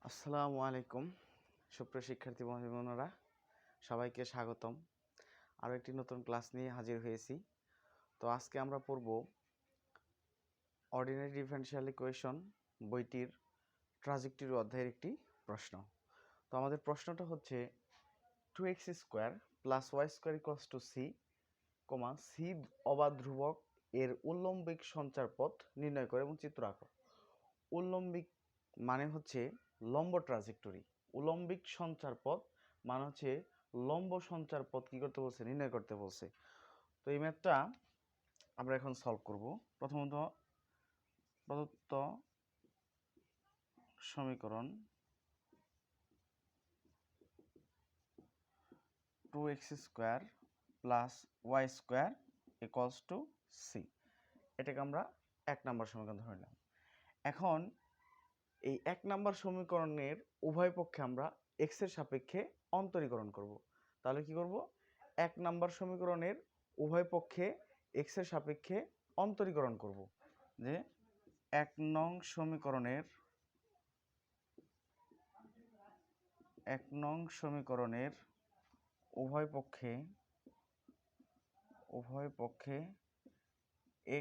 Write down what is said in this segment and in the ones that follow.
আসসালামু আলাইকুম সুপ্রিয় শিক্ষার্থী ভাই বোনেরা, সবাইকে স্বাগতম। আরও একটি নতুন ক্লাস নিয়ে হাজির হয়েছি। তো আজকে আমরা পড়ব অর্ডিনারি ডিফারেনশিয়াল ইকুয়েশন বইটির ট্রাজেক্টরি অধ্যায়ের একটি প্রশ্ন। তো আমাদের প্রশ্নটা হচ্ছে 2x² + y² = c, c অবাধ ধ্রুবক এর উল্লম্বিক সঞ্চার পথ নির্ণয় করে এবং চিত্র আঁকো। উল্লম্বিক মানে হচ্ছে লম্ব ট্রাজেক্টরি, উল্লম্বিক সঞ্চার পথ মানে হচ্ছে লম্ব সঞ্চার পথ কি করতে বলছে, নির্ণয় করতে বলছে। তো এই ম্যাথটা আমরা এখন সলভ করব। প্রথমত প্রদত্ত সমীকরণ 2x² + y² = c, এটাকে আমরা 1 নম্বর সমীকরণ ধরে নিলাম। এখন এই 1 নম্বর সমীকরণের উভয় পক্ষে আমরা x এর সাপেক্ষে অন্তরীকরণ করব। তাহলে কি করব? 1 নম্বর সমীকরণের উভয় পক্ষে x এর সাপেক্ষে অন্তরীকরণ করব। যে 1 নং সমীকরণের উভয় পক্ষে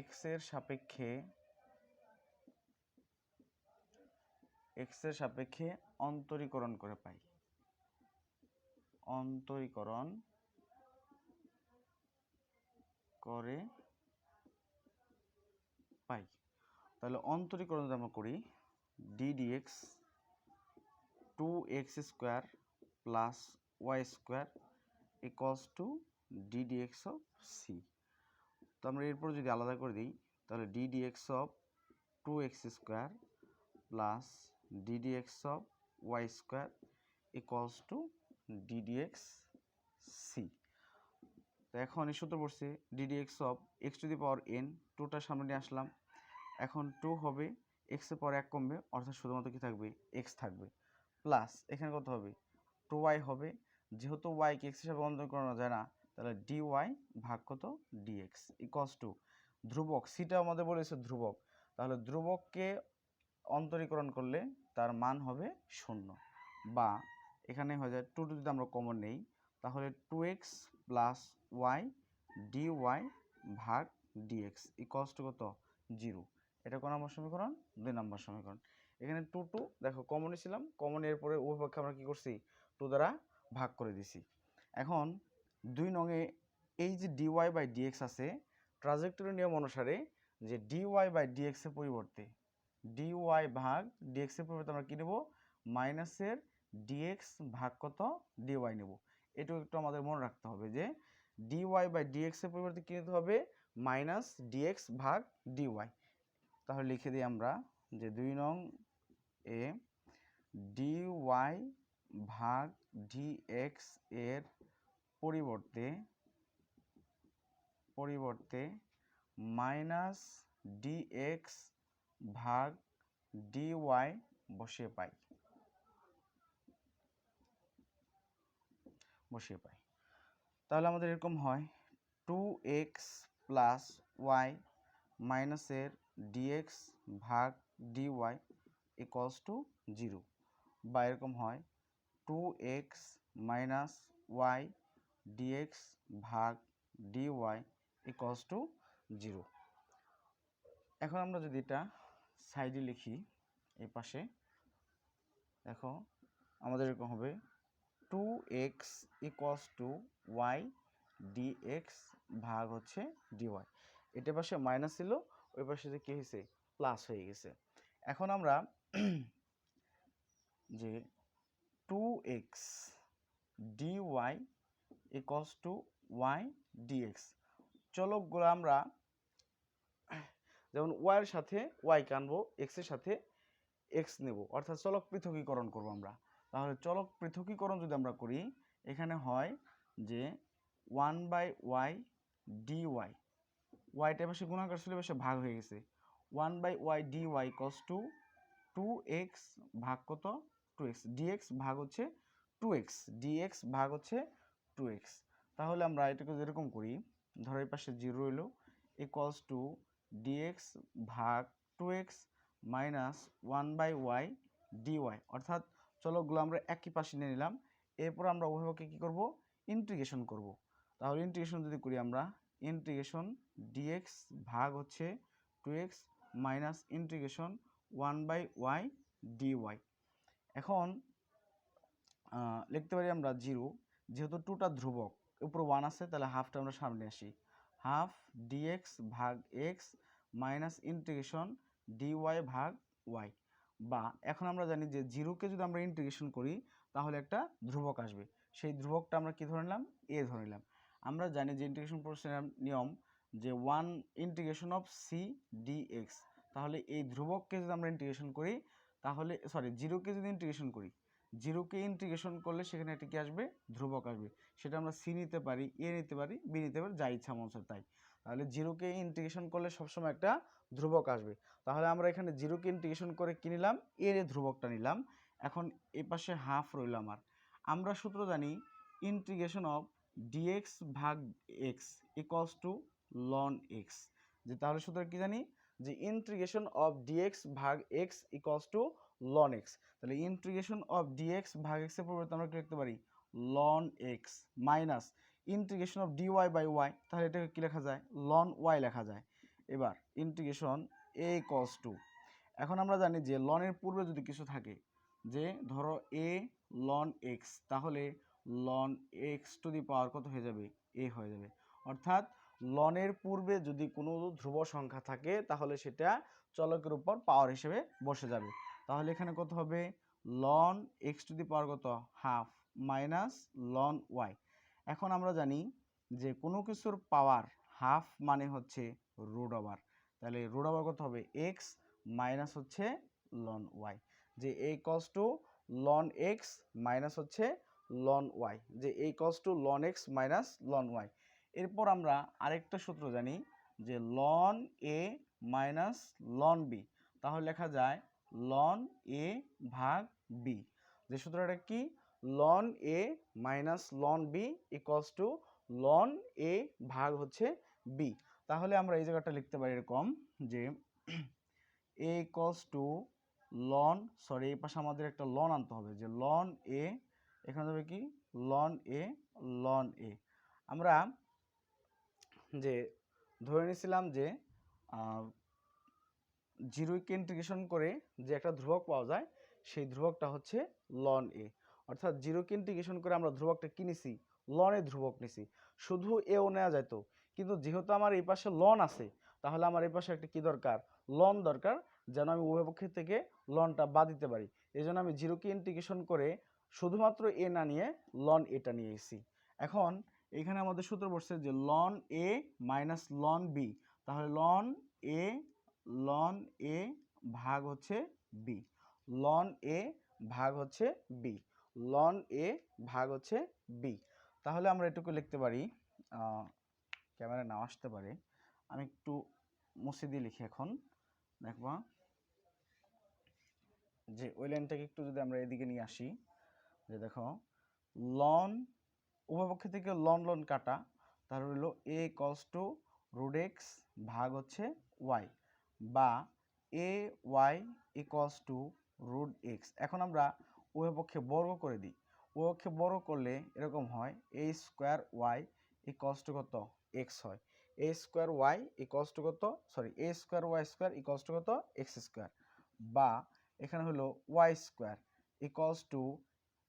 x এর সাপেক্ষে অন্তরীকরণ করে পাই। তাহলে অন্তরীকরণ যদি আমরা করি, d dx 2x² + y² = d dx of c। তো আমরা এরপর যদি আলাদা করে দিই, তাহলে d dx of 2x² + d dx of y² = d dx c। তো এখন এই সূত্র পড়ছে d dx of x⁴n, 2টা সামনে নিয়ে আসলাম। এখন 2 হবে, x এর পর 1 কমবে, অর্থাৎ শুধুমাত্র কি থাকবে? x থাকবে। প্লাস এখানে কত হবে? 2y হবে। যেহেতু y কে x হিসাবে অন্তরীকরণ করা যায় না, তাহলে dy ভাগ কত? dx = ধ্রুবক। সিটা আমাদের বলেছে ধ্রুবক, তাহলে ধ্রুবককে অন্তরীকরণ করলে তার মান হবে 0, বা এখানে হয়ে যায় 2 যদি আমরা কমন নেই, তাহলে 2x + y dy ভাগ dx = কত? 0। এটা কোন নম্বর সমীকরণ? 2 নম্বর সমীকরণ। এখানে 2 দেখো কমন নিয়েছিলাম, কমন এর পরে উভয় পক্ষে আমরা কি করছি? 2 দ্বারা ভাগ করে দিছি। এখন 2 নংয়ে এই যে dy/dx আছে, ট্রাজেক্টরি নিয়ম অনুসারে যে dy/dx এর পরিবর্তে dy ভাগ dx এর পরিবর্তে আমরা কি নেব? মাইনাসের dx ভাগ কত? dy নেব। এটাও একটু আমাদের মনে রাখতে হবে যে dy/dx এর পরিবর্তে কি নিতে হবে? মাইনাস dx ভাগ dy। তাহলে লিখে দিই আমরা যে 2 নং এ dy ভাগ dx এর পরিবর্তে মাইনাস dx ভাগ dy বসিয়ে পাই। তাহলে আমাদের এরকম হয় 2x + y মাইনাসের dx ভাগ dy = 0, বা এরকম হয় 2x - y dx ভাগ dy = 0। এখন আমরা যদি এটা সাইডে লিখি, এই পাশে দেখো আমাদের এরকম হবে 2x = y dx ভাগ হচ্ছে dy। এটা পাশে মাইনাস ছিল, ওই পাশে যে কি হয়েছে? প্লাস হয়ে গেছে। এখন আমরা যে 2x dy = y dx, চলকগুলো আমরা যেমন y এর সাথে y কে আনবো, x এর সাথে x নেব, অর্থাৎ চলক পৃথকীকরণ করব আমরা। তাহলে চলক পৃথকীকরণ যদি আমরা করি, এখানে হয় যে 1/y dy, yটা পাশে গুণাকার ছিল, পাশে ভাগ হয়ে গেছে। 1/y dy = 2x ভাগ কত? 2x, dx ভাগ হচ্ছে 2x, dx ভাগ হচ্ছে 2x। তাহলে আমরা এটাকে যেরকম করি, ধরো এই পাশে 0 রইল, = dx ভাগ 2x মাইনাস 1/y ডিওয়াই, অর্থাৎ চলকগুলো আমরা একই পাশে নিয়ে নিলাম। এরপর আমরা উভয়পক্ষে কী করব, ইন্টিগ্রেশন করব। তাহলে ইন্টিগ্রেশন যদি করি আমরা, ইন্টিগ্রেশন ডিএক্স ভাগ হচ্ছে 2x minus integration 1/y dy. এখন লিখতে পারি আমরা 0, যেহেতু 2টা ধ্রুবক, উপরে 1 আছে, তাহলে হাফটা আমরা সামনে আসি, হাফ ডিএক্স ভাগ এক্স মাইনাস ইন্টিগ্রেশন ডিওয়াই ভাগ ওয়াই। বা এখন আমরা জানি যে 0কে যদি আমরা ইন্টিগ্রেশন করি তাহলে একটা ধ্রুবক আসবে, সেই ধ্রুবকটা আমরা কি ধরে নিলাম, এ ধরে নিলাম। আমরা জানি যে ইন্টিগ্রেশন প্রসেসের নিয়ম যে 1 ইন্টিগ্রেশন অফ সি ডিএক্স। তাহলে এই ধ্রুবককে যদি আমরা ইন্টিগ্রেশন করি তাহলে, সরি, 0কে যদি ইন্টিগ্রেশন করি, 0কে ইন্টিগ্রেশন করলে সেখানে একটা কি আসবে, ধ্রুবক আসবে। সেটা আমরা সি নিতে পারি, এ নিতে পারি, বি নিতে পারি, যা ইচ্ছা মন চায় তাই। তাহলে 0কে ইন্টিগ্রেশন করলে সবসময় একটা ধ্রুবক আসবে। তাহলে আমরা এখানে 0কে ইন্টিগ্রেশন করে কি নিলাম, এর ধ্রুবকটা নিলাম। এখন এই পাশে হাফ রইল আমার। আমরা সূত্র জানি ইন্টিগ্রেশন অফ ডিএক্স ভাগ x equals to ln x. যে তাহলে সূত্র কি জানি, যে ইন্টিগ্রেশন অফ ডিএক্স ভাগ x equals to ln x. তাহলে ইন্টিগ্রেশন অফ ডিএক্স ভাগ এক্স এর পরিবর্তে আমরা কি লিখতে পারি, ln x minus integration of dy by y. তাহলে এটাকে কি লেখা যায়, লন ওয়াই লেখা যায়। এবার ইন্টিগ্রেশন এ ইকুয়ালস টু, এখন আমরা জানি যে লনের পূর্বে যদি কিছু থাকে, যে ধরো এ লন এক্স, তাহলে লন এক্স টু দি পাওয়ার কত হয়ে যাবে, এ হয়ে যাবে। অর্থাৎ লনের পূর্বে যদি কোনো ধ্রুব সংখ্যা থাকে তাহলে সেটা চলকের উপর পাওয়ার হিসেবে বসে যাবে। তাহলে এখানে কত হবে, লন এক্স টু দি পাওয়ার কত, হাফ মাইনাস লন ওয়াই। এখন আমরা জানি যে কোনো কিছুর পাওয়ার হাফ মানে হচ্ছে রুট ওভার। তাহলে রুট ওভার কত হবে, এক্স মাইনাস হচ্ছে লন ওয়াই। যে a equals to ln x minus হচ্ছে লন ওয়াই, যে a equals to ln x minus ln y. এরপর আমরা আরেকটা সূত্র জানি যে ln a minus ln b. তাহলে লেখা যায় লন এ ভাগ বি। যে সূত্রটা কি, ln a minus ln b equals to ln a ভাগ হচ্ছে বি। তাহলে আমরা এই জায়গাটা লিখতে পারি এরকম যে a equals to loan, sorry এই পাশে আমাদের একটা লন আনতে হবে, যে লন এ, এখানে যাবে কি লন এ, লন এ। আমরা যে ধরে নিয়েছিলাম যে 0কে ইন্টিগ্রেশন করে যে একটা ধ্রুবক পাওয়া যায়, সেই ধ্রুবকটা হচ্ছে লন এ। অর্থাৎ 0কে ইন্টিগ্রেশন করে আমরা ধ্রুবকটা কি নিছি, লনের ধ্রুবক নিছি। শুধু এও নেওয়া যেত, কিন্তু যেহেতু আমার এই পাশে লন আছে, তাহলে আমার এই পাশে একটা কি দরকার, লন দরকার, যেন আমি উভয় পক্ষের থেকে লনটা বাদ দিতে পারি। এই জন্য আমি 0কে ইন্টিগ্রেশন করে শুধুমাত্র এ না নিয়ে লন এটা নিয়ে এসেছি। এখন এখানে আমাদের সূত্র বসছে যে ln a minus ln b. তাহলে লন এ ভাগ হচ্ছে বি, লন এ ভাগ হচ্ছে বি, লন এ ভাগ হচ্ছে বি। তাহলে আমরা এটুকু লিখতে পারি, ক্যামেরা নাও আসতে পারে, আমি একটু মুছে দিয়ে লিখি। এখন দেখবা যে ওই লাইনটাকে একটু যদি আমরা এদিকে নিয়ে আসি, যে দেখো লন উভয়পক্ষ থেকে লন লন কাটা, তাহলে হলো a equals to root x ভাগ হচ্ছে ওয়াই, বা a y equals to root x. এখন আমরা উভয়পক্ষে বর্গ করে দিই, উভয়পক্ষে বর্গ করলে এরকম হয় a square y equals to কত, এক্স হয়। A square y equals to কত, sorry a square y square equals to কত, এক্স স্কোয়ার। বা এখানে হলো y square equals to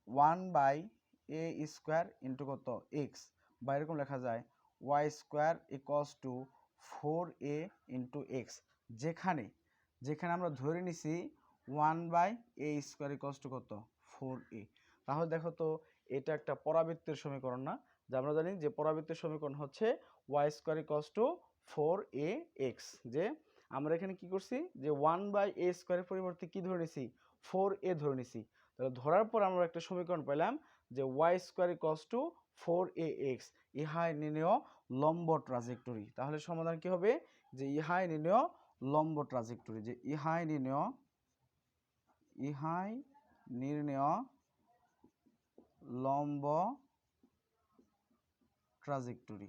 1/a square into কত, এক্স। বা এরকম লেখা যায় y square equals to 4a into x. যেখানে যেখানে আমরা ধরে নিছি 1/a স্কোয়ার ইকুয়ালস টু কত, 4a। তাহলে দেখো তো এটা একটা পরাবৃত্তের সমীকরণ না? যে আমরা জানি যে পরাবৃত্তের সমীকরণ হচ্ছে Y square equals two 4ax। যে আমরা এখানে কি করছি, যে 1/a স্কোয়ারের পরিবর্তে কি ধরে নিছি, 4a ধরে নিছি। তাহলে ধরার পর আমরা একটা সমীকরণ পেলাম যে Y square equals two 4ax, ইহাই নির্ণেয় লম্ব ট্রাজেক্টরি। তাহলে সমাধান কি হবে, যে ইহাই নির্ণেয় লম্ব ট্রাজেক্টরি, যে ইহাই নির্ণেয় লম্ব ট্রাজেক্টরি,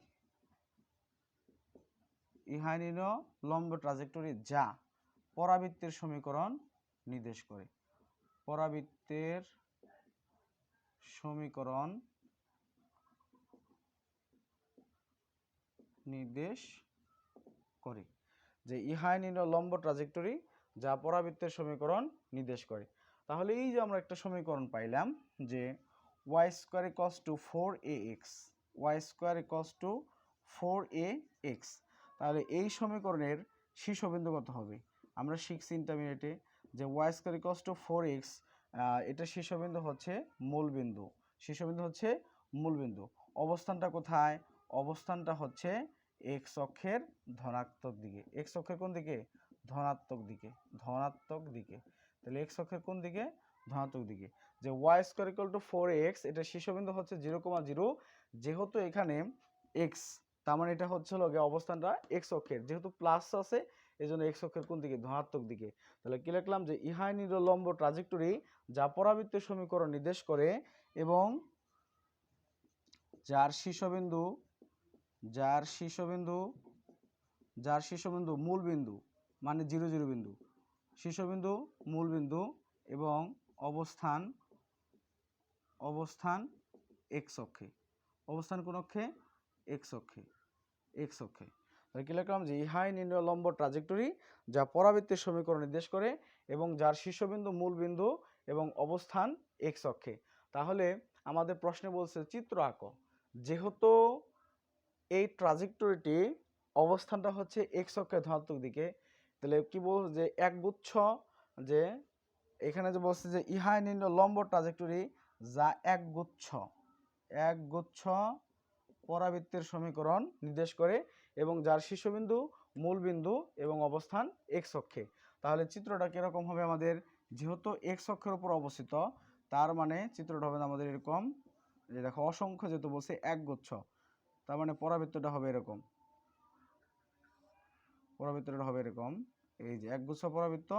ইহাই নির্ণেয় লম্ব ট্রাজেক্টরি যা পরাবৃত্তের সমীকরণ নির্দেশ করে। পরাবৃত্তের সমীকরণ নির্দেশ করে, যে ইহাই নির্ণয় লম্ব ট্রাজেক্টরি যা পরাবৃত্তের সমীকরণ নির্দেশ করে। তাহলে এই যে আমরা একটা সমীকরণ পাইলাম যে y square equals to 4ax, y square equals to 4ax। তাহলে এই সমীকরণের শীর্ষবিন্দু কত হবে? আমরা শিখছি ইন্টারমিডিয়েটে যে y square equals to 4x, এটা শীর্ষবিন্দু হচ্ছে মূলবিন্দু, শীর্ষবিন্দু হচ্ছে মূলবিন্দু। অবস্থানটা কোথায়? অবস্থানটা হচ্ছে এক্স অক্ষের ধনাত্মক দিকে। এক্স অক্ষের কোন দিকে? ধনাত্মক দিকে, ধনাত্মক দিকে। তাহলে এক্স অক্ষের কোন দিকে? ধনাত্মক দিকে। যে y square equal to 4x, এটা শীর্ষবিন্দু হচ্ছে 0,0। যেহেতু এখানে x, তার মানে এটা হচ্ছে লগে অবস্থানটা এক্স অক্ষের, যেহেতু প্লাস আছে এজন্য এক্স অক্ষের কোন দিকে? ধনাত্মক দিকে। তাহলে কি লিখলাম যে ইহাই নির্ণয় লম্ব ট্রাজেক্টরি যা পরাবৃত্তের সমীকরণ নির্দেশ করে এবং যার শীর্ষবিন্দু মূল বিন্দু মানে 0,0 বিন্দু, শীর্ষবিন্দু মূল বিন্দু এবং অবস্থান এক্স অক্ষে। অবস্থান কোন অক্ষে? এক্স অক্ষে, এক্স অক্ষে। তাহলে কি লিখলাম যে ইহাই নির্ণয় লম্ব ট্রাজেক্টরি যা পরাবৃত্তের সমীকরণ নির্দেশ করে এবং যার শীর্ষবিন্দু মূল বিন্দু এবং অবস্থান এক্স অক্ষে। তাহলে আমাদের প্রশ্নে বলছে চিত্র আঁকো। যেহেতু এই ট্রাজেক্টরিটি অবস্থানটা হচ্ছে এক্স অক্ষের ধনাত্মক দিকে, তাহলে কি বল যে একগুচ্ছ, যে এখানে যে বলছে যে ইহাই নির্ণয় লম্ব ট্রাজেক্টরি যা একগুচ্ছ পরাবৃত্তের সমীকরণ নির্দেশ করে এবং যার শীর্ষবিন্দু মূল বিন্দু এবং অবস্থান এক্স অক্ষে। তাহলে চিত্রটা কিরকম হবে আমাদের? যেহেতু এক্স অক্ষের উপর অবস্থিত, তার মানে চিত্রটা হবে আমাদের এরকম, যে দেখো অসংখ্য, যেহেতু বলছে একগুচ্ছ, তার মানে পরাবৃত্তটা হবে এরকম, পরাবৃত্তটা হবে এরকম, এই যে একগুচ্ছ পরাবৃত্ত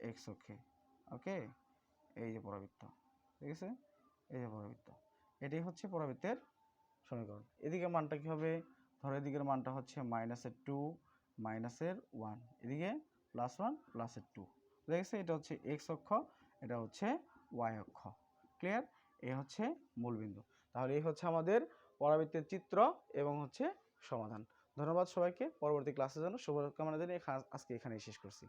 এক্স অক্ষে। ওকে, এই যে পরাবৃত্ত, ঠিক আছে, এই যে পরাবৃত্ত, এটাই হচ্ছে পরাবৃত্তের সমীকরণ। এদিকে মানটা কি হবে? ধরো এদিকের মানটা হচ্ছে -2 -1, এদিকে +1 +2, ঠিক আছে। এটা হচ্ছে এক্স অক্ষ, এটা হচ্ছে ওয়াই অক্ষ। ক্লিয়ার? এই হচ্ছে মূলবিন্দু। তাহলে এই হচ্ছে আমাদের পরাবৃত্তের চিত্র এবং হচ্ছে সমাধান। ধন্যবাদ সবাইকে। পরবর্তী ক্লাসের জন্য শুভকামনা জানিয়ে আজকে এখানেই শেষ করছি।